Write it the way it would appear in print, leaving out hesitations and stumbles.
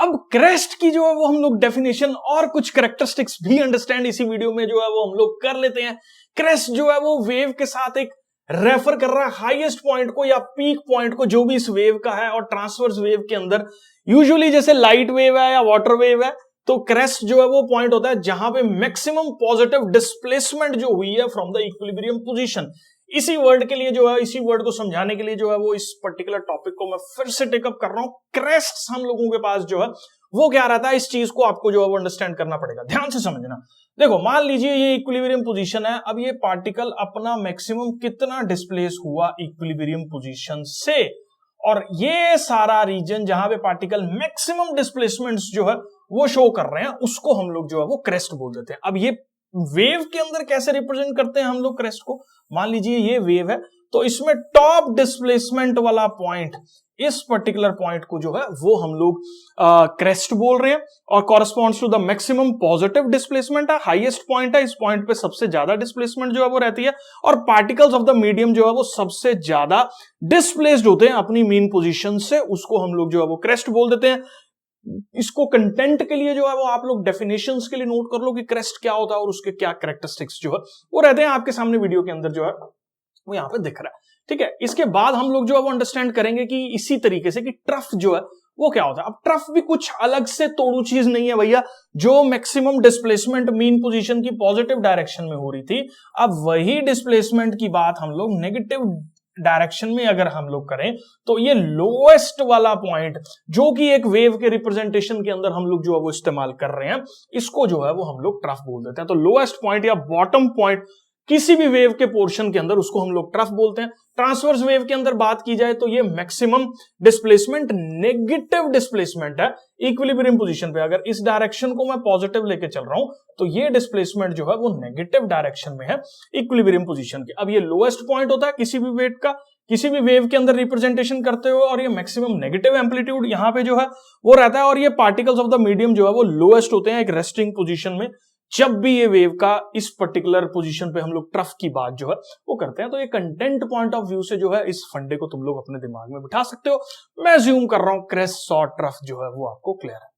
अब क्रेस्ट की जो है वो हम लोग डेफिनेशन और कुछ कैरेक्टरिस्टिक्स भी अंडरस्टैंड इसी वीडियो में जो है वो हम लोग कर लेते हैं। क्रेस्ट जो है वो वेव के साथ एक रेफर कर रहा है हाईएस्ट पॉइंट को या पीक पॉइंट को जो भी इस वेव का है, और ट्रांसवर्स वेव के अंदर यूजुअली जैसे लाइट वेव है या वाटर वेव है तो क्रेस्ट जो है वो पॉइंट होता है जहां पे मैक्सिमम पॉजिटिव डिस्प्लेसमेंट जो हुई है फ्रॉम द इक्विलिब्रियम पोजीशन। इसी वर्ड के लिए जो है, इसी वर्ड को समझाने के लिए जो है वो इस पर्टिकुलर टॉपिक को मैं फिर से टेकअप कर रहा हूं। क्रेस्ट हम लोगों के पास जो है वो क्या रहता है, इस चीज को आपको जो है वो अंडरस्टैंड करना पड़ेगा, ध्यान से समझना। देखो मान लीजिए ये इक्विलिब्रियम पोजीशन है, अब ये पार्टिकल अपना मैक्सिमम कितना डिस्प्लेस हुआ इक्विलिब्रियम पोजीशन से, और ये सारा रीजन जहां पे पार्टिकल मैक्सिमम डिस्प्लेसमेंट्स जो है वो शो कर रहे हैं उसको हम लोग जो है वो क्रेस्ट बोल देते हैं। अब ये वेव के अंदर कैसे रिप्रेजेंट करते हैं हम लोग क्रेस्ट को, मान लीजिए ये वेव है तो इसमें टॉप डिस्प्लेसमेंट वाला पॉइंट, इस पर्टिकुलर पॉइंट को जो है वो हम लोग क्रेस्ट बोल रहे हैं, और corresponds to the maximum positive displacement है, हाईएस्ट पॉइंट है, इस पॉइंट पे सबसे ज्यादा डिस्प्लेसमेंट जो है वो रहती है, और पार्टिकल्स ऑफ द मीडियम जो है वो सबसे ज्यादा डिस्प्लेस्ड होते हैं अपनी मीन पोजीशन से, उसको हम लोग जो है वो क्रेस्ट बोल देते हैं। इसको कंटेंट के लिए जो है वो आप लोग डेफिनेशंस के लिए नोट कर लो कि क्रेस्ट क्या होता है और उसके क्या कैरेक्टरिस्टिक्स जो है वो रहते हैं, आपके सामने वीडियो के अंदर जो है वो यहां पे दिख रहा है। ठीक है, इसके बाद हम लोग जो है वो अंडरस्टैंड करेंगे कि इसी तरीके से कि ट्रफ जो है वो क्या होता है। अब ट्रफ भी कुछ अलग से तोड़ू चीज नहीं है भैया, जो मैक्सिमम डिस्प्लेसमेंट मीन पोजीशन की पॉजिटिव डायरेक्शन में हो रही थी, अब वही डिस्प्लेसमेंट की बात हम लोग नेगेटिव डायरेक्शन में अगर हम लोग करें तो ये लोएस्ट वाला पॉइंट जो कि एक वेव के रिप्रेजेंटेशन के अंदर हम लोग जो है वो इस्तेमाल कर रहे हैं, इसको जो है वो हम लोग ट्रफ बोल देते हैं। तो लोएस्ट पॉइंट या बॉटम पॉइंट किसी भी वेव के पोर्शन के अंदर उसको हम लोग ट्रफ बोलते हैं। ट्रांसवर्स वेव के अंदर बात की जाए तो ये मैक्सिमम डिस्प्लेसमेंट नेगेटिव डिस्प्लेसमेंट है इक्विलिब्रियम पोजीशन पे। अगर इस डायरेक्शन को मैं पॉजिटिव लेके चल रहा हूं तो ये डिस्प्लेसमेंट जो है वो नेगेटिव डायरेक्शन में है इक्विलिब्रियम पोजीशन के। अब ये लोएस्ट पॉइंट होता है किसी भी वेव का, किसी भी वेव के अंदर रिप्रेजेंटेशन करते हुए, और ये मैक्सिमम नेगेटिव एम्पलीट्यूड यहां पे जो है वो रहता है, और ये पार्टिकल्स ऑफ द मीडियम जो है वो लोएस्ट होते हैं एक रेस्टिंग पोजीशन में। जब भी ये वेव का इस पर्टिकुलर पोजीशन पे हम लोग ट्रफ की बात जो है वो करते हैं, तो ये कंटेंट पॉइंट ऑफ व्यू से जो है इस फंडे को तुम लोग अपने दिमाग में बिठा सकते हो। मैं ज्यूम कर रहा हूं क्रेस्ट और ट्रफ जो है वो आपको क्लियर है।